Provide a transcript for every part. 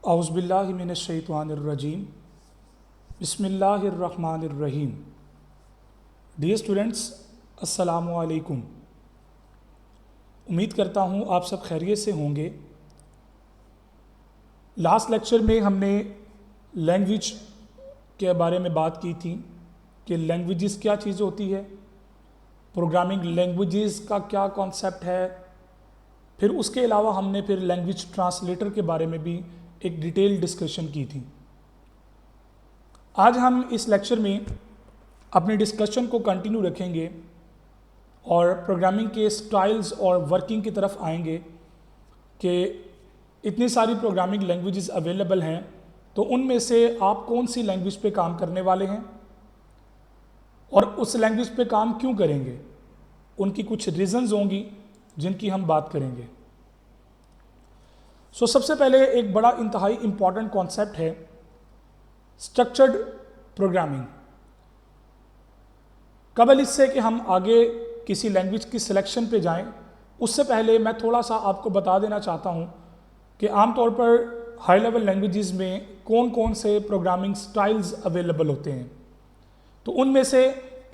औज़ुबिल्लाहि मिनश्शैतानिर्रजीम बिस्मिल्लाहिर्रहमानिर्रहीम। Dear students, अस्सलामु अलैकुम। उम्मीद करता हूँ आप सब खैरियत से होंगे। लास्ट लेक्चर में हमने लैंग्वेज के बारे में बात की थी कि लैंग्वेजेस क्या चीज़ होती है, प्रोग्रामिंग लैंग्वेजेस का क्या कॉन्सेप्ट है। फिर उसके अलावा हमने फिर लैंग्वेज ट्रांसलेटर के बारे में भी एक डिटेल डिस्कशन की थी। आज हम इस लेक्चर में अपने डिस्कशन को कंटिन्यू रखेंगे और प्रोग्रामिंग के स्टाइल्स और वर्किंग की तरफ आएंगे कि इतनी सारी प्रोग्रामिंग लैंग्वेजेस अवेलेबल हैं, तो उनमें से आप कौन सी लैंग्वेज पे काम करने वाले हैं और उस लैंग्वेज पे काम क्यों करेंगे। उनकी कुछ रीजंस होंगी जिनकी हम बात करेंगे। सबसे पहले एक बड़ा इंतहाई इम्पॉर्टेंट कॉन्सेप्ट है स्ट्रक्चर्ड प्रोग्रामिंग। कबल इससे कि हम आगे किसी लैंग्वेज की सिलेक्शन पे जाएं, उससे पहले मैं थोड़ा सा आपको बता देना चाहता हूं कि आमतौर पर हाई लेवल लैंग्वेजेस में कौन कौन से प्रोग्रामिंग स्टाइल्स अवेलेबल होते हैं। तो उनमें से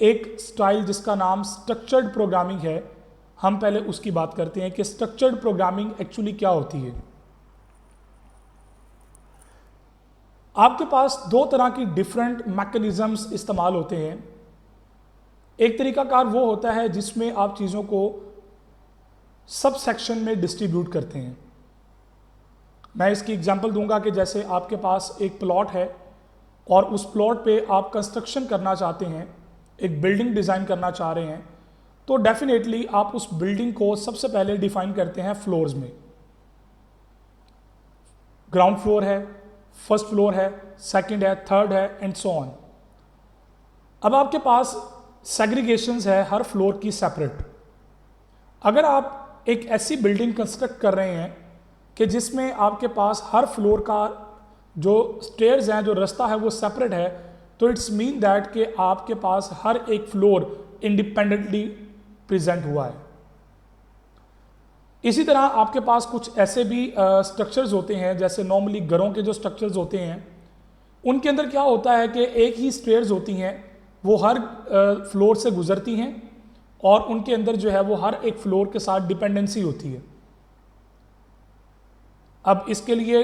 एक स्टाइल जिसका नाम स्ट्रक्चर्ड प्रोग्रामिंग है, हम पहले उसकी बात करते हैं कि स्ट्रक्चर्ड प्रोग्रामिंग एक्चुअली क्या होती है। आपके पास दो तरह की डिफरेंट मैकेनिज्म्स इस्तेमाल होते हैं। एक तरीकाकार वो होता है जिसमें आप चीज़ों को सब सेक्शन में डिस्ट्रीब्यूट करते हैं। मैं इसकी एग्जांपल दूंगा कि जैसे आपके पास एक प्लॉट है और उस प्लॉट पे आप कंस्ट्रक्शन करना चाहते हैं, एक बिल्डिंग डिज़ाइन करना चाह रहे हैं, तो डेफिनेटली आप उस बिल्डिंग को सबसे पहले डिफाइन करते हैं फ्लोर्स में। ग्राउंड फ्लोर है, फर्स्ट फ्लोर है, सेकंड है, थर्ड है एंड सो ऑन। अब आपके पास सेग्रीगेशंस है हर फ्लोर की सेपरेट। अगर आप एक ऐसी बिल्डिंग कंस्ट्रक्ट कर रहे हैं कि जिसमें आपके पास हर फ्लोर का जो स्टेयर्स हैं, जो रास्ता है, वो सेपरेट है, तो इट्स मीन दैट कि आपके पास हर एक फ्लोर इंडिपेंडेंटली प्रेजेंट हुआ है। इसी तरह आपके पास कुछ ऐसे भी स्ट्रक्चर्स होते हैं, जैसे नॉर्मली घरों के जो स्ट्रक्चर्स होते हैं, उनके अंदर क्या होता है कि एक ही स्टेयर्स होती हैं, वो हर फ्लोर से गुजरती हैं और उनके अंदर जो है वो हर एक फ्लोर के साथ डिपेंडेंसी होती है। अब इसके लिए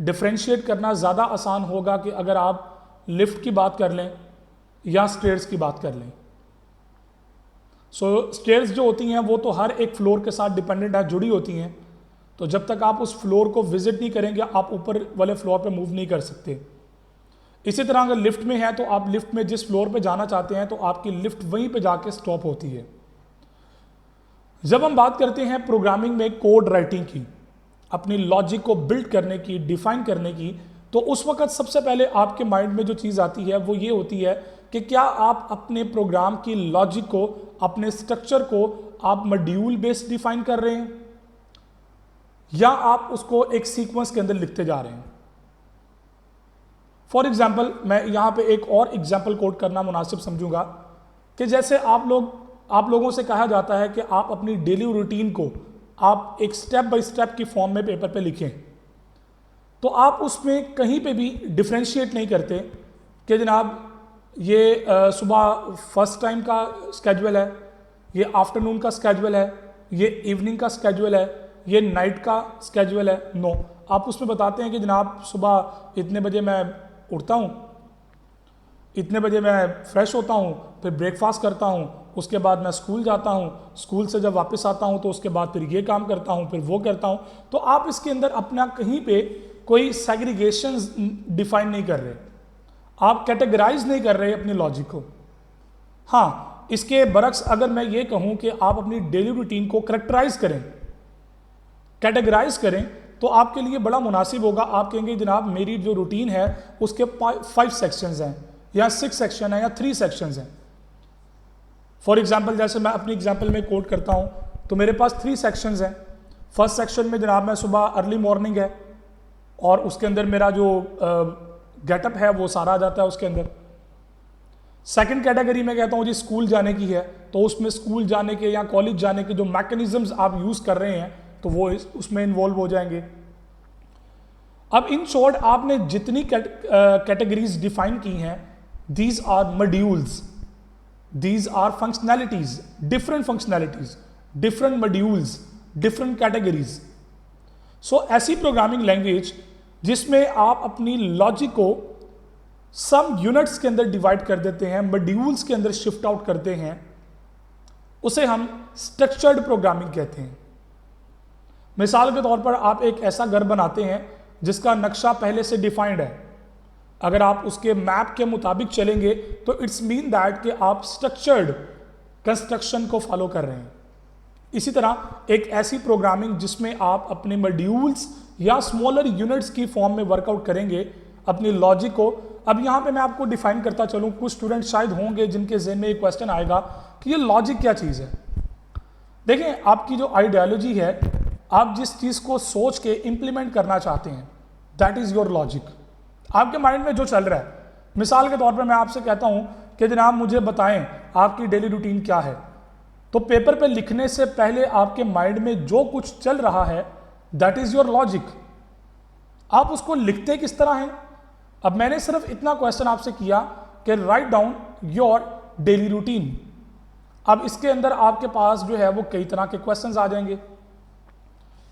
डिफरेंशिएट करना ज़्यादा आसान होगा कि अगर आप लिफ्ट की बात कर लें या स्टेयर्स की बात कर लें। स्टेयर्स जो होती हैं वो तो हर एक फ्लोर के साथ डिपेंडेंट है, जुड़ी होती हैं, तो जब तक आप उस फ्लोर को विजिट नहीं करेंगे आप ऊपर वाले फ्लोर पे मूव नहीं कर सकते। इसी तरह अगर लिफ्ट में है तो आप लिफ्ट में जिस फ्लोर पे जाना चाहते हैं तो आपकी लिफ्ट वहीं पे जाके स्टॉप होती है। जब हम बात करते हैं प्रोग्रामिंग में कोड राइटिंग की, अपनी लॉजिक को बिल्ड करने की, डिफाइन करने की, तो उस वक्त सबसे पहले आपके माइंड में जो चीज़ आती है वो ये होती है कि क्या आप अपने प्रोग्राम की लॉजिक को, अपने स्ट्रक्चर को आप मॉड्यूल बेस्ड डिफाइन कर रहे हैं या आप उसको एक सीक्वेंस के अंदर लिखते जा रहे हैं। फॉर एग्जाम्पल, मैं यहाँ पे एक और एग्जाम्पल कोट करना मुनासिब समझूंगा कि जैसे आप लोगों से कहा जाता है कि आप अपनी डेली रूटीन को आप एक स्टेप बाय स्टेप की फॉर्म में पेपर पे लिखें, तो आप उसमें कहीं पे भी डिफरेंशिएट नहीं करते कि जनाब ये सुबह फर्स्ट टाइम का स्केजुअल है, ये आफ्टरनून का स्केजुअल है, ये इवनिंग का स्केजुअल है, ये नाइट का स्केजुअल है। नो, आप उसमें बताते हैं कि जनाब सुबह इतने बजे मैं उठता हूँ, इतने बजे मैं फ्रेश होता हूँ, फिर ब्रेकफास्ट करता हूँ, उसके बाद मैं स्कूल जाता हूँ, स्कूल से जब वापस आता हूँ तो उसके बाद फिर ये काम करता हूँ, फिर वो करता हूँ। तो आप इसके अंदर अपना कहीं पे कोई सेग्रीगेशंस डिफाइन नहीं कर रहे, आप कैटेगराइज नहीं कर रहे अपनी लॉजिक को। हाँ, इसके बरक्स अगर मैं ये कहूँ कि आप अपनी डेली रूटीन को करेक्टराइज करें, कैटेगराइज करें, तो आपके लिए बड़ा मुनासिब होगा। आप कहेंगे जनाब मेरी जो रूटीन है उसके 5 सेक्शंस हैं या 6 सेक्शन है या 3 सेक्शंस हैं। फॉर एग्जांपल, जैसे मैं अपनी एग्जांपल में कोट करता हूं तो मेरे पास 3 सेक्शंस हैं। फर्स्ट सेक्शन में जनाब मैं सुबह अर्ली मॉर्निंग है और उसके अंदर मेरा जो गेटअप है वो सारा आ जाता है उसके अंदर। सेकंड कैटेगरी में कहता हूँ जी स्कूल जाने की है, तो उसमें स्कूल जाने के या कॉलेज जाने के जो मैकेनिज्म्स आप यूज़ कर रहे हैं तो वो उसमें इन्वॉल्व हो जाएंगे। अब इन शॉर्ट आपने जितनी कैटेगरीज डिफाइन की हैं, these are modules, these are functionalities, different modules, different categories. So ऐसी प्रोग्रामिंग लैंग्वेज जिसमें आप अपनी लॉजिक को सम यूनिट्स के अंदर डिवाइड कर देते हैं, मॉड्यूल्स के अंदर शिफ्ट आउट करते हैं, उसे हम स्ट्रक्चर्ड प्रोग्रामिंग कहते हैं। मिसाल के तौर पर आप एक ऐसा घर बनाते हैं जिसका नक्शा पहले से डिफाइंड है। अगर आप उसके मैप के मुताबिक चलेंगे तो इट्स मीन दैट कि आप स्ट्रक्चर्ड कंस्ट्रक्शन को फॉलो कर रहे हैं। इसी तरह एक ऐसी प्रोग्रामिंग जिसमें आप अपने मॉड्यूल्स या स्मॉलर यूनिट्स की फॉर्म में वर्कआउट करेंगे अपनी लॉजिक को। अब यहाँ पे मैं आपको डिफाइन करता चलूँ, कुछ स्टूडेंट शायद होंगे जिनके ज़हन में एक क्वेश्चन आएगा कि ये लॉजिक क्या चीज़ है। देखें, आपकी जो आइडियोलॉजी है, आप जिस चीज़ को सोच के इंप्लीमेंट करना चाहते हैं, दैट इज़ योर लॉजिक। आपके माइंड में जो चल रहा है, मिसाल के तौर पर मैं आपसे कहता हूँ कि जनाब मुझे बताएं आपकी डेली रूटीन क्या है, तो पेपर पे लिखने से पहले आपके माइंड में जो कुछ चल रहा है, दैट इज़ योर लॉजिक। आप उसको लिखते किस तरह हैं। अब मैंने सिर्फ इतना क्वेश्चन आपसे किया कि write down your daily routine. अब इसके अंदर आपके पास जो है वो कई तरह के क्वेश्चंस आ जाएंगे।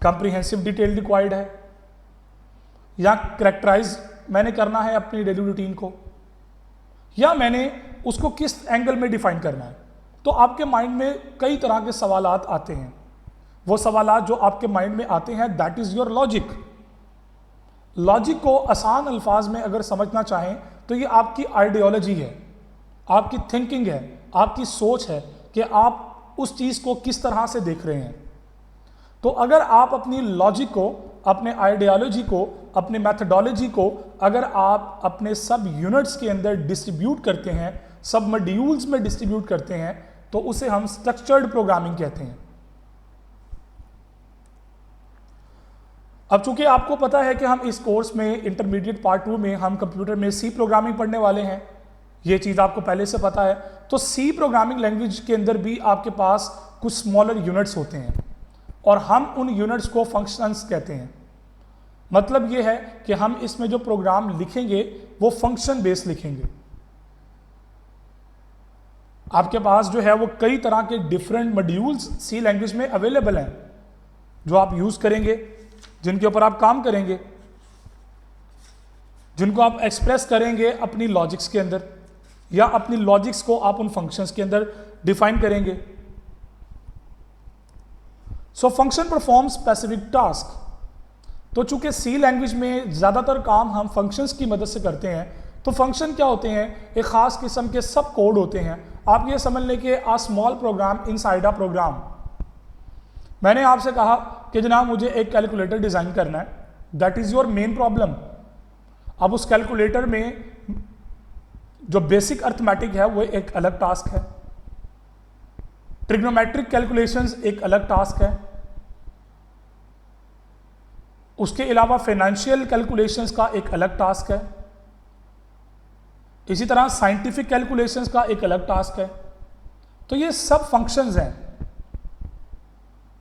कंप्रीहेंसिव डिटेल रिक्वायर्ड है, या करेक्टराइज मैंने करना है अपनी डेली रूटीन को, या मैंने उसको किस एंगल में डिफाइन करना है। तो आपके माइंड में कई तरह के सवालात आते हैं। वो सवालात जो आपके माइंड में आते हैं, that is your logic. Logic को आसान अल्फाज में अगर समझना चाहें तो ये आपकी आइडियोलॉजी है, आपकी थिंकिंग है, आपकी सोच है कि आप उस चीज़ को किस तरह से देख रहे हैं। तो अगर आप अपनी लॉजिक को, अपने आइडियोलॉजी को, अपने मैथडोलॉजी को अगर आप अपने सब यूनिट्स के अंदर डिस्ट्रीब्यूट करते हैं, सब मॉड्यूल्स में डिस्ट्रीब्यूट करते हैं, तो उसे हम स्ट्रक्चर्ड प्रोग्रामिंग कहते हैं। अब चूंकि आपको पता है कि हम इस कोर्स में इंटरमीडिएट पार्ट 2 में हम कंप्यूटर में सी प्रोग्रामिंग पढ़ने वाले हैं, ये चीज़ आपको पहले से पता है। तो सी प्रोग्रामिंग लैंग्वेज के अंदर भी आपके पास कुछ स्मॉलर यूनिट्स होते हैं और हम उन यूनिट्स को फंक्शंस कहते हैं। मतलब ये है कि हम इसमें जो प्रोग्राम लिखेंगे वो फंक्शन बेस्ड लिखेंगे। आपके पास जो है वो कई तरह के डिफरेंट मॉड्यूल्स सी लैंग्वेज में अवेलेबल हैं जो आप यूज़ करेंगे, जिनके ऊपर आप काम करेंगे, जिनको आप एक्सप्रेस करेंगे अपनी लॉजिक्स के अंदर, या अपनी लॉजिक्स को आप उन फंक्शंस के अंदर डिफाइन करेंगे। So function perform specific task. तो चूंकि सी लैंग्वेज में ज़्यादातर काम हम फंक्शंस की मदद से करते हैं, तो फंक्शन क्या होते हैं, एक ख़ास किस्म के सब कोड होते हैं। आप ये समझ लें कि a small program inside a program. मैंने आपसे कहा कि जनाब मुझे एक कैलकुलेटर डिज़ाइन करना है, that is your main problem. अब उस कैलकुलेटर में जो बेसिक अर्थमेटिक है वो एक अलग टास्क है, ट्रिग्नोमेट्रिक कैलकुलेशंस एक अलग टास्क है, उसके अलावा फाइनेंशियल कैलकुलेशंस का एक अलग टास्क है, इसी तरह साइंटिफिक कैलकुलेशंस का एक अलग टास्क है। तो ये सब फंक्शंस हैं।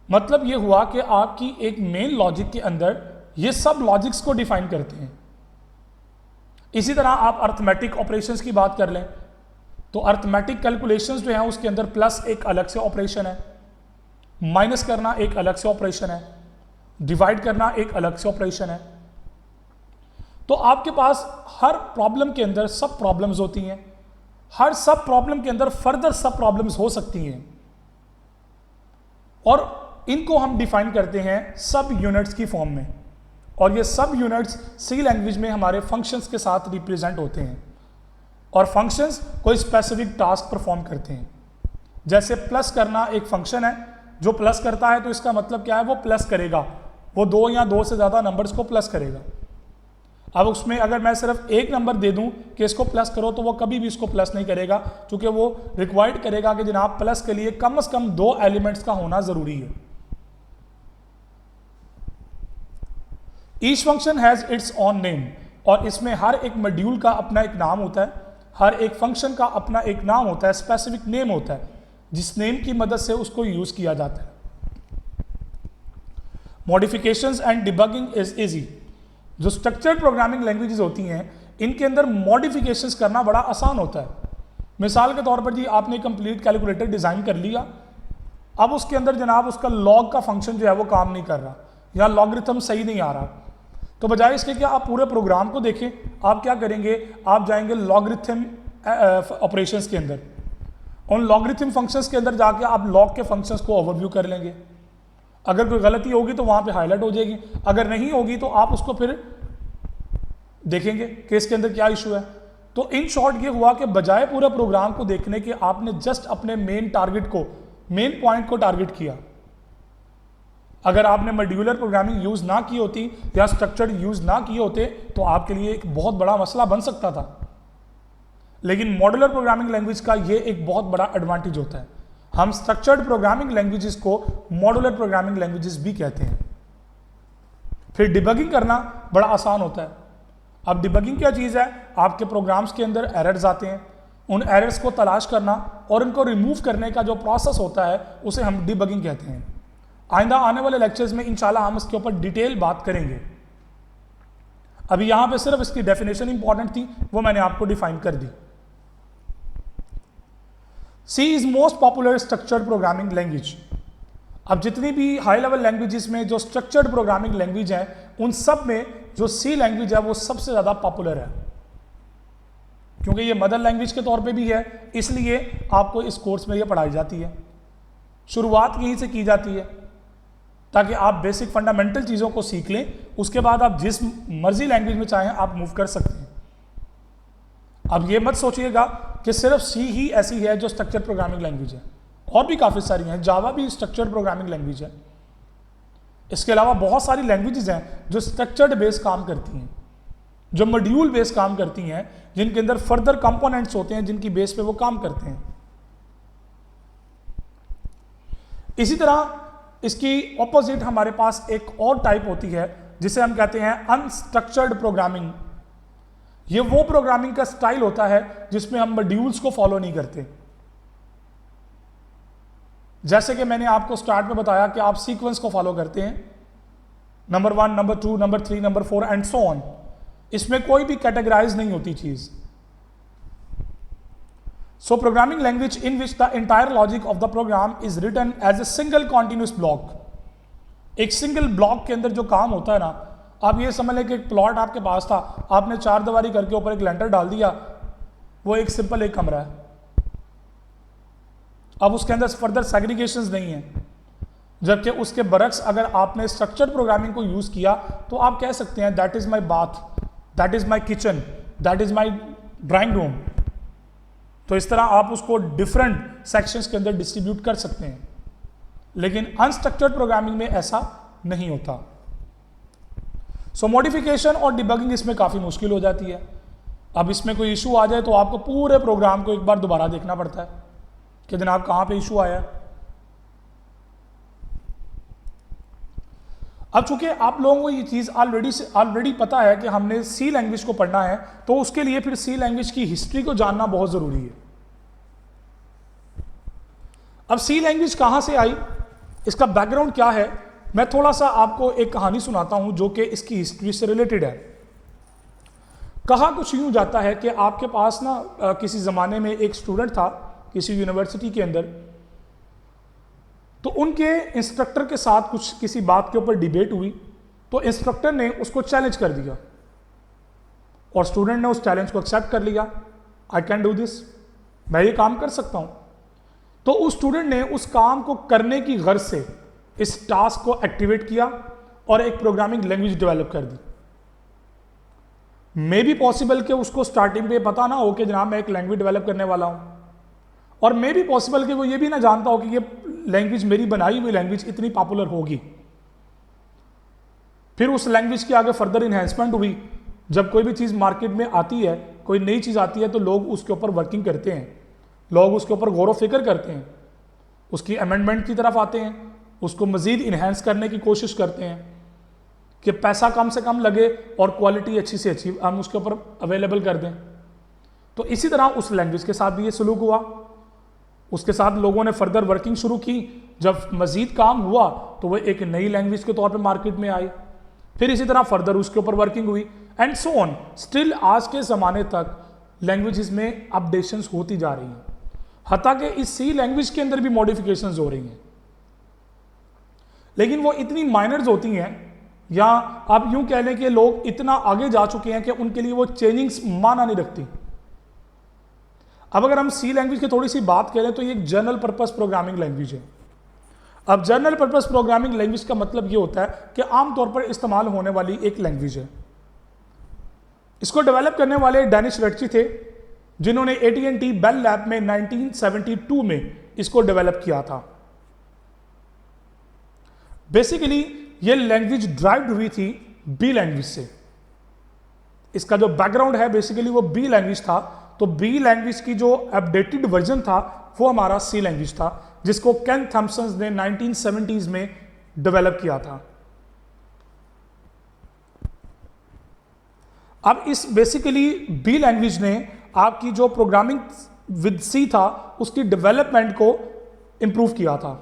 मतलब ये हुआ कि आपकी एक मेन लॉजिक के अंदर ये सब लॉजिक्स को डिफाइन करते हैं। इसी तरह आप अर्थमेटिक ऑपरेशंस की बात कर लें तो अर्थमेटिक कैलकुलेशंस जो हैं उसके अंदर प्लस एक अलग से ऑपरेशन है, माइनस करना एक अलग से ऑपरेशन है, डिवाइड करना एक अलग से ऑपरेशन है। तो आपके पास हर प्रॉब्लम के अंदर सब प्रॉब्लम्स होती हैं, हर सब प्रॉब्लम के अंदर फर्दर सब प्रॉब्लम्स हो सकती हैं, और इनको हम डिफाइन करते हैं सब यूनिट्स की फॉर्म में। और ये सब यूनिट्स सी लैंग्वेज में हमारे फंक्शंस के साथ रिप्रेजेंट होते हैं, और फंक्शंस कोई स्पेसिफिक टास्क परफॉर्म करते हैं। जैसे प्लस करना एक फंक्शन है, जो प्लस करता है तो इसका मतलब क्या है, वो प्लस करेगा, वो 2 या 2 से ज़्यादा नंबर्स को प्लस करेगा। अब उसमें अगर मैं सिर्फ एक नंबर दे दूं कि इसको प्लस करो, तो वो कभी भी इसको प्लस नहीं करेगा, क्योंकि वो रिक्वायर्ड करेगा कि जनाब प्लस के लिए कम से कम 2 एलिमेंट्स का होना ज़रूरी है। Each function has its on name, और इसमें हर एक मॉड्यूल का अपना एक नाम होता है, हर एक फंक्शन का अपना एक नाम होता है, स्पेसिफिक नेम होता है, जिस नेम की मदद से उसको यूज़ किया जाता है। Modifications and debugging is easy. जो स्ट्रक्चर्ड प्रोग्रामिंग लैंग्वेजेस होती हैं इनके अंदर मॉडिफिकेशंस करना बड़ा आसान होता है। मिसाल के तौर पर जी आपने कंप्लीट कैलकुलेटर डिज़ाइन कर लिया, अब उसके अंदर जनाब उसका लॉग का फंक्शन जो है वो काम नहीं कर रहा या लॉगरिथम सही नहीं आ रहा, तो बजाय इसके कि आप पूरे प्रोग्राम को देखें, आप क्या करेंगे, आप जाएंगे लॉगरिथम ऑपरेशंस के अंदर, उन लॉगरिथम फंक्शंस के अंदर जाके आप लॉग के फंक्शंस को ओवरव्यू कर लेंगे। अगर कोई गलती होगी तो वहाँ पे हाईलाइट हो जाएगी, अगर नहीं होगी तो आप उसको फिर देखेंगे कि इसके अंदर क्या इशू है। तो इन शॉर्ट ये हुआ कि बजाय पूरे प्रोग्राम को देखने के आपने जस्ट अपने मेन टारगेट को, मेन पॉइंट को टारगेट किया। अगर आपने मॉड्यूलर प्रोग्रामिंग यूज ना की होती या स्ट्रक्चर्ड यूज ना किए होते तो आपके लिए एक बहुत बड़ा मसला बन सकता था। लेकिन मॉड्यूलर प्रोग्रामिंग लैंग्वेज का ये एक बहुत बड़ा एडवांटेज होता है, हम स्ट्रक्चर्ड प्रोग्रामिंग लैंग्वेजेस को मॉड्यूलर प्रोग्रामिंग लैंग्वेजेस भी कहते हैं। फिर डिबगिंग करना बड़ा आसान होता है। अब डिबगिंग क्या चीज़ है, आपके प्रोग्राम्स के अंदर एरर्स आते हैं, उन एरर्स को तलाश करना और उनको रिमूव करने का जो प्रोसेस होता है उसे हम डिबगिंग कहते हैं। आइंदा आने वाले लेक्चर्स में इंशाल्लाह हम इसके ऊपर डिटेल बात करेंगे। अभी यहां पे सिर्फ इसकी डेफिनेशन इंपॉर्टेंट थी, वो मैंने आपको डिफाइन कर दी। C is most popular structured programming language. अब जितनी भी हाई लेवल लैंग्वेजेस में जो स्ट्रक्चर्ड प्रोग्रामिंग लैंग्वेज है उन सब में जो सी लैंग्वेज है वो सबसे ज़्यादा पॉपुलर है, क्योंकि ये मदर लैंग्वेज के तौर पे भी है, इसलिए आपको इस कोर्स में ये पढ़ाई जाती है। शुरुआत यहीं से की जाती है ताकि आप बेसिक फंडामेंटल चीज़ों को सीख लें, उसके बाद आप जिस मर्जी लैंग्वेज में चाहें आप मूव कर सकते हैं। अब ये मत सोचिएगा कि सिर्फ सी ही ऐसी है जो स्ट्रक्चर्ड प्रोग्रामिंग लैंग्वेज है, और भी काफ़ी सारी हैं। जावा भी स्ट्रक्चर्ड प्रोग्रामिंग लैंग्वेज है। इसके अलावा बहुत सारी लैंग्वेजेस हैं जो स्ट्रक्चर्ड बेस काम करती हैं, जो मॉड्यूल बेस काम करती हैं, जिनके अंदर फर्दर कंपोनेंट्स होते हैं जिनकी बेस पे वो काम करते हैं। इसी तरह इसकी ऑपोजिट हमारे पास एक और टाइप होती है जिसे हम कहते हैं अनस्ट्रक्चर्ड प्रोग्रामिंग। ये वो प्रोग्रामिंग का स्टाइल होता है जिसमें हम मॉड्यूल्स को फॉलो नहीं करते। जैसे कि मैंने आपको स्टार्ट में बताया कि आप सीक्वेंस को फॉलो करते हैं, number 1, number 2, number 3, number 4 and so on. इसमें कोई भी कैटेगराइज नहीं होती चीज। So programming language in which the entire logic of the program is written as a single continuous block। एक सिंगल ब्लॉक के अंदर जो काम होता है ना, आप ये समझ लें कि एक प्लॉट आपके पास था, आपने 4 दीवारी करके ऊपर एक लेंटर डाल दिया, वो एक सिंपल एक कमरा है। अब उसके अंदर फर्दर सेग्रीगेशंस नहीं है, जबकि उसके बरक्स अगर आपने स्ट्रक्चर्ड प्रोग्रामिंग को यूज किया तो आप कह सकते हैं that is my bath, that is my kitchen, that is my drawing room. तो इस तरह आप उसको डिफरेंट सेक्शंस के अंदर डिस्ट्रीब्यूट कर सकते हैं, लेकिन अनस्ट्रक्चर्ड प्रोग्रामिंग में ऐसा नहीं होता। सो मॉडिफिकेशन और डिबगिंग इसमें काफ़ी मुश्किल हो जाती है। अब इसमें कोई इशू आ जाए तो आपको पूरे प्रोग्राम को एक बार दोबारा देखना पड़ता है कि जनाब कहाँ पे इशू आया। अब चूंकि आप लोगों को ये चीज़ ऑलरेडी पता है कि हमने सी लैंग्वेज को पढ़ना है, तो उसके लिए फिर सी लैंग्वेज की हिस्ट्री को जानना बहुत ज़रूरी है। अब सी लैंग्वेज कहाँ से आई, इसका बैकग्राउंड क्या है, मैं थोड़ा सा आपको एक कहानी सुनाता हूँ जो कि इसकी हिस्ट्री से रिलेटेड है। कहा कुछ यूँ जाता है कि आपके पास ना किसी ज़माने में एक स्टूडेंट था किसी यूनिवर्सिटी के अंदर, तो उनके इंस्ट्रक्टर के साथ कुछ किसी बात के ऊपर डिबेट हुई, तो इंस्ट्रक्टर ने उसको चैलेंज कर दिया और स्टूडेंट ने उस चैलेंज को एक्सेप्ट कर लिया। आई कैन डू दिस, मैं ये काम कर सकता हूं। तो उस स्टूडेंट ने उस काम को करने की गर्ज से इस टास्क को एक्टिवेट किया और एक प्रोग्रामिंग लैंग्वेज डेवलप कर दी। मे बी पॉसिबल कि उसको स्टार्टिंग पे पता ना हो कि जनाब मैं एक लैंग्वेज डेवलप करने वाला हूं, और मे बी पॉसिबल कि वो ये भी ना जानता हो कि ये लैंग्वेज, मेरी बनाई हुई लैंग्वेज इतनी पॉपुलर होगी। फिर उस लैंग्वेज की आगे फर्दर इन्हेंसमेंट हुई। जब कोई भी चीज़ मार्केट में आती है, कोई नई चीज़ आती है, तो लोग उसके ऊपर वर्किंग करते हैं, लोग उसके ऊपर गौर व फिक्र करते हैं, उसकी अमेंडमेंट की तरफ आते हैं, उसको मज़ीद इन्हेंस करने की कोशिश करते हैं कि पैसा कम से कम लगे और क्वालिटी अच्छी से अच्छी हम उसके ऊपर अवेलेबल कर दें। तो इसी तरह उस लैंग्वेज के साथ भी ये सलूक हुआ। उसके साथ लोगों ने फर्दर वर्किंग शुरू की। जब मज़ीद काम हुआ तो वह एक नई लैंग्वेज के तौर पे मार्केट में आई। फिर इसी तरह फर्दर उसके ऊपर वर्किंग हुई एंड सो ऑन। स्टिल आज के ज़माने तक लैंग्वेजेस में अपडेशंस होती जा रही हैं, हत्ता कि इस सी लैंग्वेज के अंदर भी मॉडिफिकेशंस हो रही हैं, लेकिन वो इतनी माइनर्स होती हैं, या आप यूं कह लें कि लोग इतना आगे जा चुके हैं कि उनके लिए वो चेंजिंग्स माना नहीं रखती। अब अगर हम सी लैंग्वेज की थोड़ी सी बात करें तो ये एक जनरल पर्पस प्रोग्रामिंग लैंग्वेज है। अब जनरल पर्पस प्रोग्रामिंग लैंग्वेज का मतलब ये होता है कि आमतौर पर इस्तेमाल होने वाली एक लैंग्वेज है। इसको डेवलप करने वाले डेनिस रेटची थे, जिन्होंने AT&T बेल लैब में 1972 में इसको डेवलप किया था। बेसिकली ये लैंग्वेज ड्राइव्ड हुई थी बी लैंग्वेज से। इसका जो बैकग्राउंड है बेसिकली वो बी लैंग्वेज था, तो बी लैंग्वेज की जो अपडेटेड वर्जन था वो हमारा सी लैंग्वेज था, जिसको केन थॉम्सन ने 1970s में डेवलप किया था। अब इस बेसिकली बी लैंग्वेज ने आपकी जो प्रोग्रामिंग विद सी था उसकी डेवलपमेंट को इंप्रूव किया था,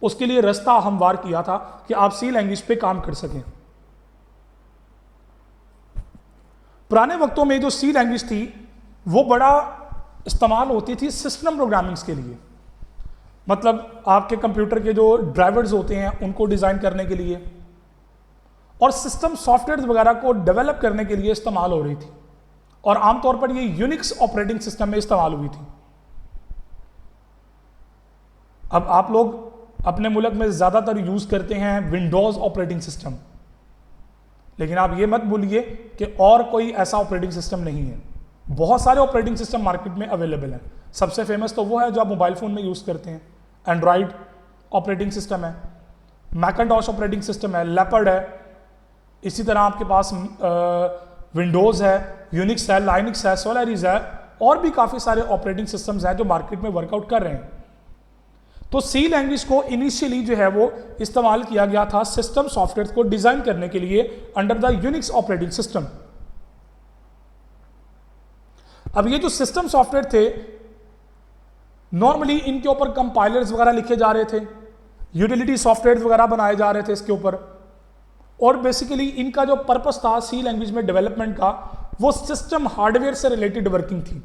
उसके लिए रास्ता हमवार किया था कि आप सी लैंग्वेज पे काम कर सकें। पुराने वक्तों में जो सी लैंग्वेज थी वो बड़ा इस्तेमाल होती थी सिस्टम प्रोग्रामिंग्स के लिए, मतलब आपके कंप्यूटर के जो ड्राइवर्स होते हैं उनको डिज़ाइन करने के लिए और सिस्टम सॉफ्टवेयर वगैरह को डेवलप करने के लिए इस्तेमाल हो रही थी, और आमतौर पर ये यूनिक्स ऑपरेटिंग सिस्टम में इस्तेमाल हुई थी। अब आप लोग अपने मुल्क में ज़्यादातर यूज़ करते हैं विंडोज़ ऑपरेटिंग सिस्टम, लेकिन आप ये मत भूलिए कि और कोई ऐसा ऑपरेटिंग सिस्टम नहीं है। बहुत सारे ऑपरेटिंग सिस्टम मार्केट में अवेलेबल हैं। सबसे फेमस तो वो है जो आप मोबाइल फ़ोन में यूज़ करते हैं, एंड्रॉयड ऑपरेटिंग सिस्टम है, मैकिन्टॉश ऑपरेटिंग सिस्टम है, लेपर्ड है, इसी तरह आपके पास विंडोज़ है, यूनिक्स है, लाइनक्स है, सोलारिस है, और भी काफ़ी सारे ऑपरेटिंग सिस्टम्स हैं जो मार्केट में वर्कआउट कर रहे हैं। तो सी लैंग्वेज को इनिशियली जो है वो इस्तेमाल किया गया था सिस्टम सॉफ्टवेयर को डिज़ाइन करने के लिए under the Unix operating system. अब ये जो सिस्टम सॉफ्टवेयर थे नॉर्मली इनके ऊपर कंपाइलर्स वगैरह लिखे जा रहे थे, यूटिलिटी सॉफ्टवेयर वगैरह बनाए जा रहे थे इसके ऊपर, और बेसिकली इनका जो पर्पस था सी लैंग्वेज में डेवलपमेंट का वो सिस्टम हार्डवेयर से रिलेटेड वर्किंग थी।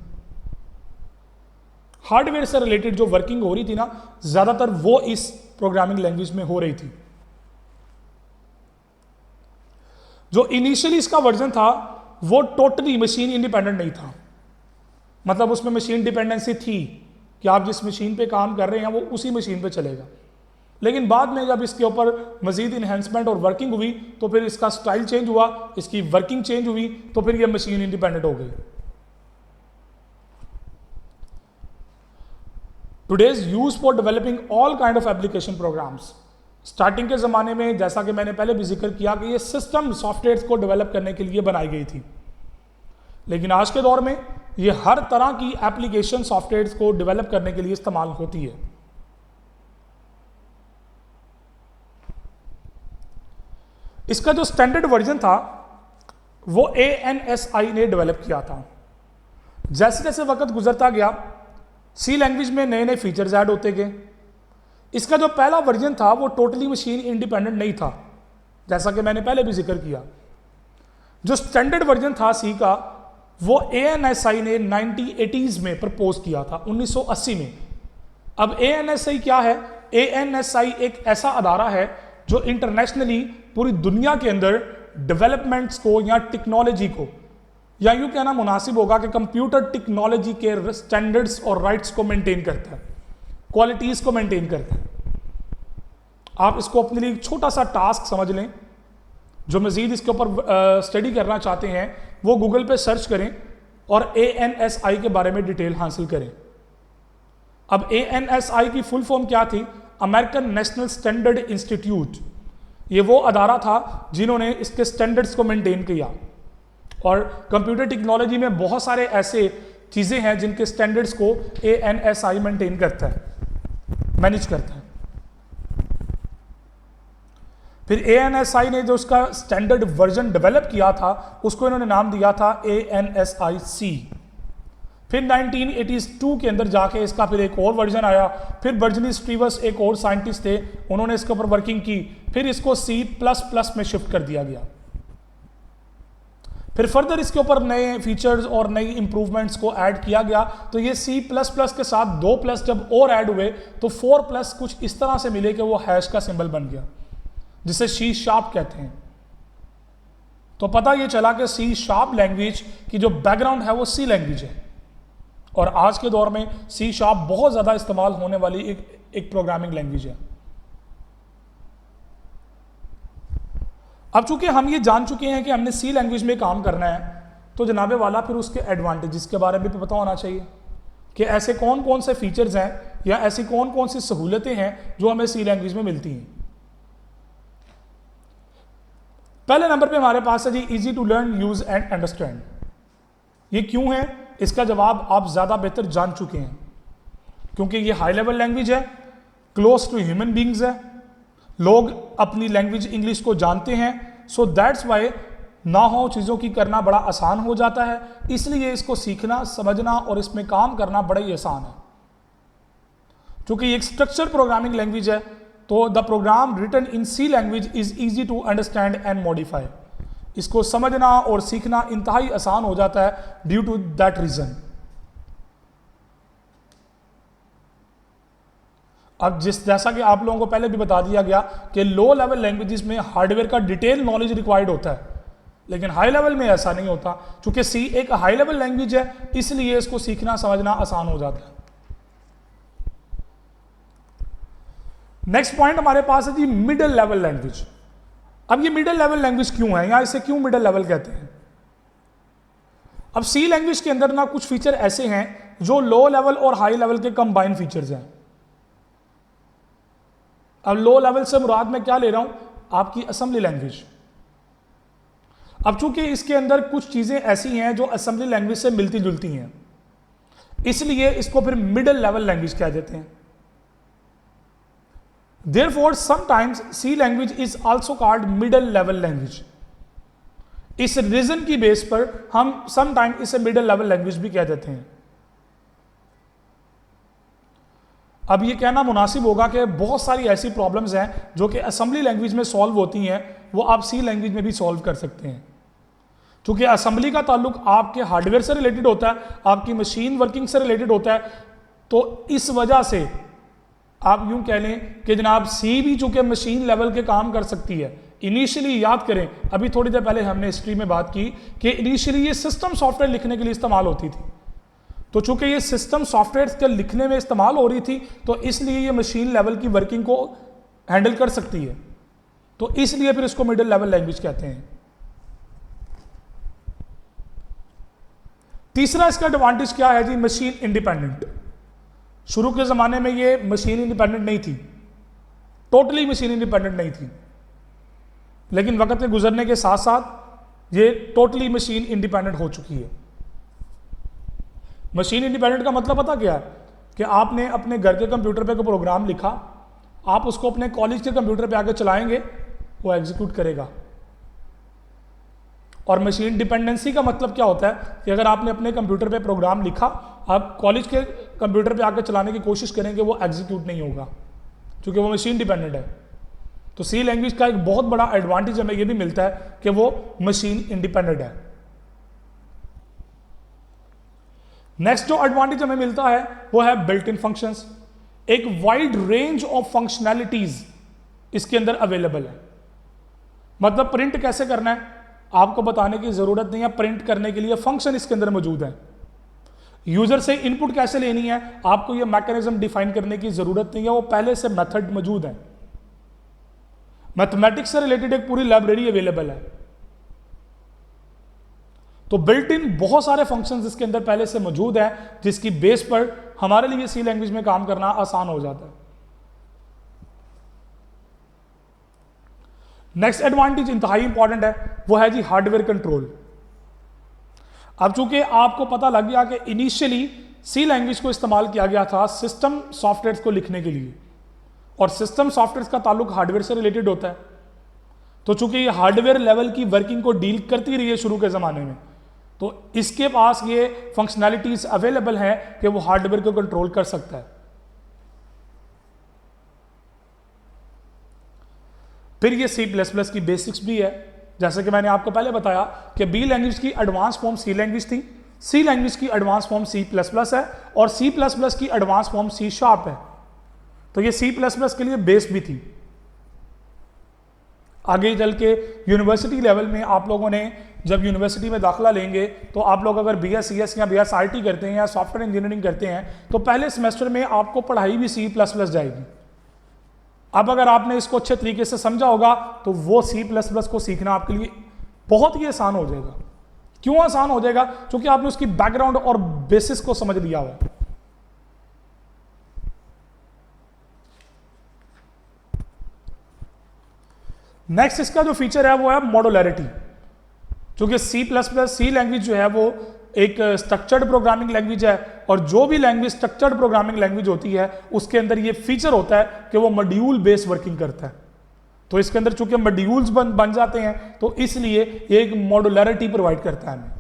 हार्डवेयर से रिलेटेड जो वर्किंग हो रही थी ना, ज्यादातर वो इस प्रोग्रामिंग लैंग्वेज में हो रही थी। जो इनिशियली इसका वर्जन था वो टोटली मशीन इंडिपेंडेंट नहीं था, मतलब उसमें मशीन डिपेंडेंसी थी कि आप जिस मशीन पे काम कर रहे हैं वो उसी मशीन पे चलेगा, लेकिन बाद में जब इसके ऊपर मजीद इन्हेंसमेंट और वर्किंग हुई तो फिर इसका स्टाइल चेंज हुआ, इसकी वर्किंग चेंज हुई, तो फिर ये मशीन इंडिपेंडेंट हो गई। Today's use for developing all kind of application programs. Starting के ज़माने में जैसा कि मैंने पहले भी जिक्र किया कि ये सिस्टम सॉफ्टवेयर को डेवलप करने के लिए बनाई गई थी, लेकिन आज के दौर में ये हर तरह की एप्लीकेशन सॉफ्टवेयर को डेवलप करने के लिए इस्तेमाल होती है। इसका जो स्टैंडर्ड वर्जन था वो ANSI ने डेवलप किया था। जैसे जैसे वक्त गुजरता गया सी लैंग्वेज में नए नए फीचर्स ऐड होते गए। इसका जो पहला वर्जन था वो टोटली मशीन इंडिपेंडेंट नहीं था, जैसा कि मैंने पहले भी जिक्र किया। जो स्टैंडर्ड वर्जन था सी का वो ANSI ने 1980s में प्रपोज किया था, 1980 में। अब ANSI क्या है? ANSI एक ऐसा अदारा है जो इंटरनेशनली पूरी दुनिया के अंदर डेवलपमेंट्स को या टेक्नोलॉजी को, या यूं कहना मुनासिब होगा कि कंप्यूटर टेक्नोलॉजी के स्टैंडर्ड्स और राइट्स को मेंटेन करता है, क्वालिटीज़ को मेंटेन करता है। आप इसको अपने लिए एक छोटा सा टास्क समझ लें। जो मज़ीद इसके ऊपर स्टडी करना चाहते हैं वो गूगल पे सर्च करें और ANSI के बारे में डिटेल हासिल करें। अब ANSI की फुल फॉर्म क्या थी? American national standard institute. ये वो अदारा था जिन्होंने इसके स्टैंडर्ड्स को मेंटेन किया, और कंप्यूटर टेक्नोलॉजी में बहुत सारे ऐसे चीज़ें हैं जिनके स्टैंडर्ड्स को ANSI मेंटेन करता है, मैनेज करता है। फिर ANSI ने जो उसका स्टैंडर्ड वर्जन डेवलप किया था उसको इन्होंने नाम दिया था ANSI-C। फिर 1982 के अंदर जाके इसका फिर एक और वर्जन आया। फिर बर्जनी स्टीवर्स एक और साइंटिस्ट थे, उन्होंने इसके ऊपर वर्किंग की, फिर इसको C++ में शिफ्ट कर दिया गया। फिर फर्दर इसके ऊपर नए फीचर्स और नई इंप्रूवमेंट्स को ऐड किया गया, तो ये C++ के साथ 2+ जब और ऐड हुए तो 4+ कुछ इस तरह से मिले कि वो हैश का सिंबल बन गया, जिसे C# कहते हैं। तो पता ये चला कि C# लैंग्वेज की जो बैकग्राउंड है वो C लैंग्वेज है, और आज के दौर में C# बहुत ज़्यादा इस्तेमाल होने वाली एक प्रोग्रामिंग लैंग्वेज है। अब चूंकि हम ये जान चुके हैं कि हमने C लैंग्वेज में काम करना है, तो जनाबे वाला फिर उसके एडवांटेजेस के बारे में भी पता होना चाहिए कि ऐसे कौन कौन से फीचर्स हैं या ऐसी कौन कौन सी सहूलतें हैं जो हमें C लैंग्वेज में मिलती हैं। पहले नंबर पे हमारे पास है जी easy to learn, use and understand. ये क्यों है, इसका जवाब आप ज़्यादा बेहतर जान चुके हैं, क्योंकि ये हाई लेवल लैंग्वेज है, क्लोज टू ह्यूमन बींग्स है, लोग अपनी लैंग्वेज इंग्लिश को जानते हैं, सो दैट्स वाई ना हो चीज़ों की करना बड़ा आसान हो जाता है, इसलिए इसको सीखना, समझना और इसमें काम करना बड़ा ही आसान है। क्योंकि ये एक स्ट्रक्चर प्रोग्रामिंग लैंग्वेज है, तो the program written in C language is easy to understand and modify. इसको समझना और सीखना इंतहाई आसान हो जाता है ड्यू टू दैट रीजन। अब जैसा कि आप लोगों को पहले भी बता दिया गया कि लो लेवल लैंग्वेजेस में हार्डवेयर का डिटेल नॉलेज रिक्वायर्ड होता है, लेकिन हाई लेवल में ऐसा नहीं होता। क्योंकि C एक हाई लेवल लैंग्वेज है, इसलिए इसको सीखना समझना आसान हो जाता है। नेक्स्ट पॉइंट हमारे पास है जी मिडिल लेवल लैंग्वेज। अब ये मिडिल लेवल लैंग्वेज क्यों है, या इसे क्यों मिडिल लेवल कहते हैं? अब C लैंग्वेज के अंदर ना कुछ फीचर ऐसे हैं जो लो लेवल और हाई लेवल के कंबाइन फीचर्स हैं। अब लो लेवल से मुराद मैं क्या ले रहा हूं, आपकी असेंबली लैंग्वेज। अब चूंकि इसके अंदर कुछ चीजें ऐसी हैं जो असेंबली लैंग्वेज से मिलती जुलती हैं, इसलिए इसको फिर मिडिल लेवल लैंग्वेज कह देते हैं। Therefore, sometimes C language is also called middle level language. इस रीजन की बेस पर हम समटाइम इसे मिडिल लेवल लैंग्वेज भी कह देते हैं। अब ये कहना मुनासिब होगा कि बहुत सारी ऐसी प्रॉब्लम्स हैं जो कि असेंबली लैंग्वेज में सॉल्व होती हैं, वो आप C लैंग्वेज में भी सॉल्व कर सकते हैं। क्योंकि असेंबली का ताल्लुक आपके हार्डवेयर से रिलेटेड होता है, आपकी मशीन वर्किंग से रिलेटेड होता है, तो इस वजह से आप यूं कह लें कि जनाब C भी चूंकि मशीन लेवल के काम कर सकती है। इनिशियली याद करें, अभी थोड़ी देर पहले हमने हिस्ट्री में बात की कि इनिशियली ये सिस्टम सॉफ्टवेयर लिखने के लिए इस्तेमाल होती थी, तो चूंकि ये सिस्टम सॉफ्टवेयर के लिखने में इस्तेमाल हो रही थी, तो इसलिए ये मशीन लेवल की वर्किंग को हैंडल कर सकती है, तो इसलिए फिर इसको मिडिल लेवल लैंग्वेज कहते हैं। तीसरा इसका एडवांटेज क्या है जी, मशीन इंडिपेंडेंट। शुरू के ज़माने में ये मशीन इंडिपेंडेंट नहीं थी, टोटली मशीन इंडिपेंडेंट नहीं थी, लेकिन वक्त के गुजरने के साथ साथ ये टोटली मशीन इंडिपेंडेंट हो चुकी है। मशीन इंडिपेंडेंट का मतलब पता क्या है कि आपने अपने घर के कंप्यूटर पे कोई प्रोग्राम लिखा, आप उसको अपने कॉलेज के कंप्यूटर पे आके चलाएंगे, वो एग्जीक्यूट करेगा। और मशीन डिपेंडेंसी का मतलब क्या होता है कि अगर आपने अपने कंप्यूटर पे प्रोग्राम लिखा, आप कॉलेज के कंप्यूटर पे आकर चलाने की कोशिश करेंगे, वो एग्जीक्यूट नहीं होगा क्योंकि वो मशीन डिपेंडेंट है। तो C लैंग्वेज का एक बहुत बड़ा एडवांटेज हमें ये भी मिलता है कि वो मशीन इंडिपेंडेंट है। नेक्स्ट जो एडवांटेज हमें मिलता है वो है बिल्ट इन फंक्शंस। एक वाइड रेंज ऑफ फंक्शनैलिटीज इसके अंदर अवेलेबल है। मतलब प्रिंट कैसे करना है आपको बताने की जरूरत नहीं है, प्रिंट करने के लिए फंक्शन इसके अंदर मौजूद है। यूजर से इनपुट कैसे लेनी है आपको यह मैकेनिज्म डिफाइन करने की जरूरत नहीं है, वो पहले से मेथड मौजूद है। मैथमेटिक्स से रिलेटेड एक पूरी लाइब्रेरी अवेलेबल है। तो बिल्ट इन बहुत सारे फंक्शंस इसके अंदर पहले से मौजूद है, जिसकी बेस पर हमारे लिए C लैंग्वेज में काम करना आसान हो जाता है। नेक्स्ट एडवांटेज इंतहाई इंपॉर्टेंट है, वो है जी हार्डवेयर कंट्रोल। अब चूंकि आपको पता लग गया कि इनिशियली C लैंग्वेज को इस्तेमाल किया गया था सिस्टम सॉफ्टवेयर को लिखने के लिए, और सिस्टम सॉफ्टवेयर का ताल्लुक हार्डवेयर से रिलेटेड होता है, तो चूंकि ये हार्डवेयर लेवल की वर्किंग को डील करती रही है शुरू के ज़माने में, तो इसके पास ये फंक्शनैलिटीज अवेलेबल हैं कि वो हार्डवेयर को कंट्रोल कर सकता है। फिर ये C++ की बेसिक्स भी है जैसे कि मैंने आपको पहले बताया कि बी लैंग्वेज की एडवांस फॉर्म सी लैंग्वेज थी, सी लैंग्वेज की एडवांस फॉर्म C++ है और C++ की एडवांस फॉर्म C# है। तो ये C++ के लिए बेस भी थी। आगे चल के यूनिवर्सिटी लेवल में आप लोगों ने जब यूनिवर्सिटी में दाखिला लेंगे तो आप लोग अगर BSc या BSIT करते हैं या सॉफ्टवेयर इंजीनियरिंग करते हैं तो पहले सेमेस्टर में आपको पढ़ाई भी C++ जाएगी। अब अगर आपने इसको अच्छे तरीके से समझा होगा तो वो C++ को सीखना आपके लिए बहुत ही आसान हो जाएगा। क्यों आसान हो जाएगा? क्योंकि आपने उसकी बैकग्राउंड और बेसिस को समझ लिया हुआ। नेक्स्ट इसका जो फीचर है वो है मॉड्यूलैरिटी। क्योंकि C लैंग्वेज जो है वो एक स्ट्रक्चर्ड प्रोग्रामिंग लैंग्वेज है और जो भी लैंग्वेज स्ट्रक्चर्ड प्रोग्रामिंग लैंग्वेज होती है उसके अंदर ये फीचर होता है कि वो मॉड्यूल बेस वर्किंग करता है। तो इसके अंदर चूंकि मॉड्यूल्स बन जाते हैं तो इसलिए ये एक मॉड्यूलैरिटी प्रोवाइड करता है हमें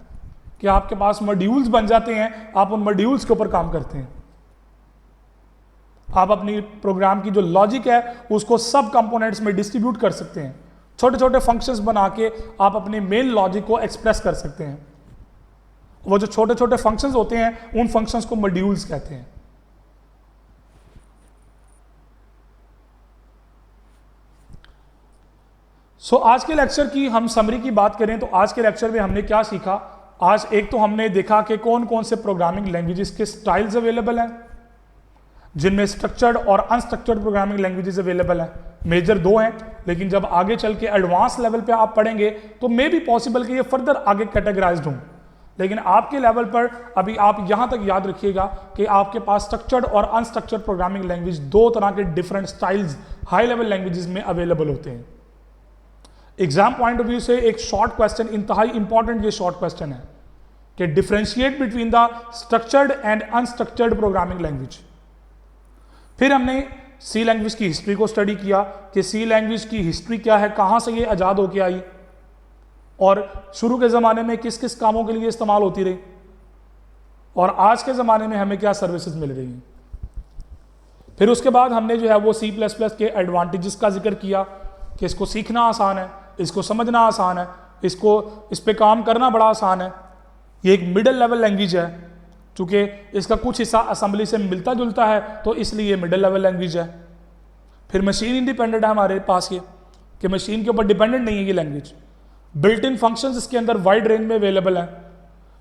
कि आपके पास मॉड्यूल्स बन जाते हैं, आप उन मॉड्यूल्स के ऊपर काम करते हैं। आप अपनी प्रोग्राम की जो लॉजिक है उसको सब कंपोनेंट्स में डिस्ट्रीब्यूट कर सकते हैं, छोटे छोटे फंक्शंस बना के आप अपने मेन लॉजिक को एक्सप्रेस कर सकते हैं। वो जो छोटे छोटे फंक्शंस होते हैं उन फंक्शंस को मॉड्यूल्स कहते हैं। आज के लेक्चर की हम समरी की बात करें तो आज के लेक्चर में हमने क्या सीखा? आज एक तो हमने देखा कि कौन कौन से प्रोग्रामिंग लैंग्वेजेस के स्टाइल्स अवेलेबल हैं, जिनमें स्ट्रक्चर्ड और अनस्ट्रक्चर्ड प्रोग्रामिंग लैंग्वेजेस अवेलेबल हैं। मेजर 2 हैं, लेकिन जब आगे चल के एडवांस लेवल पे आप पढ़ेंगे तो मे भी पॉसिबल कि ये फर्दर आगे कैटेगराइज्ड हों। लेकिन आपके लेवल पर अभी आप यहां तक याद रखिएगा कि आपके पास स्ट्रक्चर्ड और अनस्ट्रक्चर्ड प्रोग्रामिंग लैंग्वेज 2 तरह के different styles high level languages में अवेलेबल होते हैं। एग्जाम पॉइंट ऑफ व्यू से एक शॉर्ट क्वेश्चन, इंतहाई इंपॉर्टेंट ये शॉर्ट क्वेश्चन है कि differentiate between the structured and unstructured programming language. फिर हमने सी लैंग्वेज की हिस्ट्री को स्टडी किया कि सी लैंग्वेज की हिस्ट्री क्या है, कहां से ये आजाद होके आई और शुरू के ज़माने में किस किस कामों के लिए इस्तेमाल होती रही और आज के ज़माने में हमें क्या सर्विसेज मिल रही हैं। फिर उसके बाद हमने जो है वो C++ के एडवांटेजेस का जिक्र किया कि इसको सीखना आसान है, इसको समझना आसान है, इस पे काम करना बड़ा आसान है। ये एक मिडिल लेवल लैंग्वेज है, चूँकि इसका कुछ हिस्सा असेंबली से मिलता जुलता है तो इसलिए मिडिल लेवल लैंग्वेज है। फिर मशीन इंडिपेंडेंट है हमारे पास ये कि मशीन के ऊपर डिपेंडेंट नहीं है ये लैंग्वेज। बिल्ट इन फंक्शंस इसके अंदर वाइड रेंज में अवेलेबल है।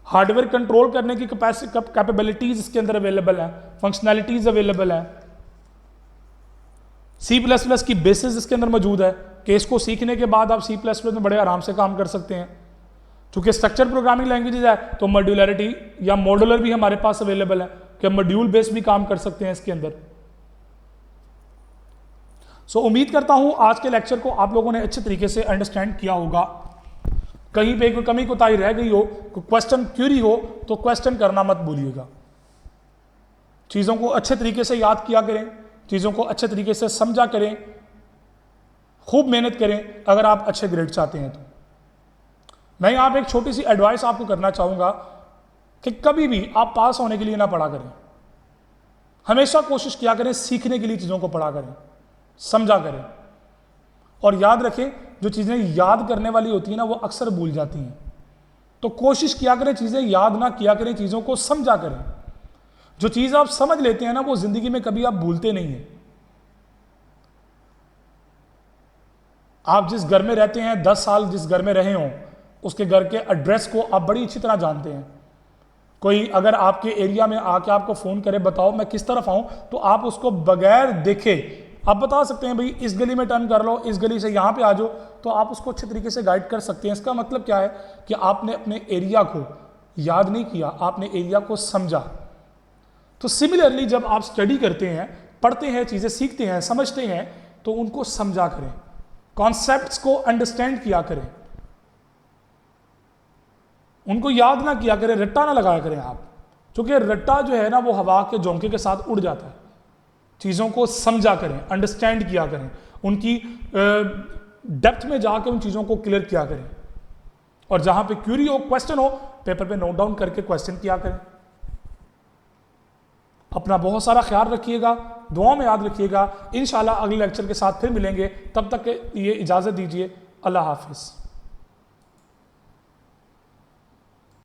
हार्डवेयर कंट्रोल करने की कैपेबिलिटीज इसके अंदर अवेलेबल है, फंक्शनैलिटीज अवेलेबल है। C++ की बेसिस इसके अंदर मौजूद है कि इसको सीखने के बाद आप C++ में बड़े आराम से काम कर सकते हैं। चूंकि स्ट्रक्चर प्रोग्रामिंग लैंग्वेजेस है तो मॉड्यूलैरिटी या मॉड्यूलर भी हमारे पास अवेलेबल है कि मॉड्यूल बेस्ड भी काम कर सकते हैं इसके अंदर। उम्मीद करता हूं आज के लेक्चर को आप लोगों ने अच्छे तरीके से अंडरस्टैंड किया होगा। कहीं पे कोई कमी कोताही रह गई हो, कोई क्वेश्चन क्यूरी हो तो क्वेश्चन करना मत भूलिएगा। चीज़ों को अच्छे तरीके से याद किया करें, चीज़ों को अच्छे तरीके से समझा करें, खूब मेहनत करें अगर आप अच्छे ग्रेड चाहते हैं तो। मैं यहाँ पे एक छोटी सी एडवाइस आपको करना चाहूँगा कि कभी भी आप पास होने के लिए ना पढ़ा करें, हमेशा कोशिश किया करें सीखने के लिए चीज़ों को पढ़ा करें, समझा करें। और याद रखें जो चीज़ें याद करने वाली होती हैं ना वो अक्सर भूल जाती हैं, तो कोशिश किया करें चीज़ें याद ना किया करें, चीज़ों को समझा करें। जो चीज़ आप समझ लेते हैं ना वो ज़िंदगी में कभी आप भूलते नहीं हैं। आप जिस घर में रहते हैं 10 साल जिस घर में रहे हों उसके घर के एड्रेस को आप बड़ी अच्छी तरह जानते हैं। कोई अगर आपके एरिया में आके आपको फ़ोन करे बताओ मैं किस तरफ आऊँ, तो आप उसको बगैर देखे आप बता सकते हैं भाई इस गली में टर्न कर लो, इस गली से यहाँ पे आ जाओ, तो आप उसको अच्छे तरीके से गाइड कर सकते हैं। इसका मतलब क्या है कि आपने अपने एरिया को याद नहीं किया, आपने एरिया को समझा। तो सिमिलरली जब आप स्टडी करते हैं, पढ़ते हैं, चीज़ें सीखते हैं, समझते हैं, तो उनको समझा करें, कॉन्सेप्ट्स को अंडरस्टैंड किया करें, उनको याद ना किया करें, रट्टा ना लगाया करें आप, क्योंकि रट्टा जो है ना वो हवा के झोंके के साथ उड़ जाता है। चीज़ों को समझा करें, अंडरस्टैंड किया करें, उनकी डेप्थ में जाकर उन चीज़ों को क्लियर किया करें, और जहाँ पे क्यूरी हो, क्वेश्चन हो, पेपर पे नोट डाउन करके क्वेश्चन किया करें। अपना बहुत सारा ख्याल रखिएगा, दुआ में याद रखिएगा। इंशाल्लाह अगले लेक्चर के साथ फिर मिलेंगे, तब तक के लिए इजाज़त दीजिए। अल्लाह हाफिज़।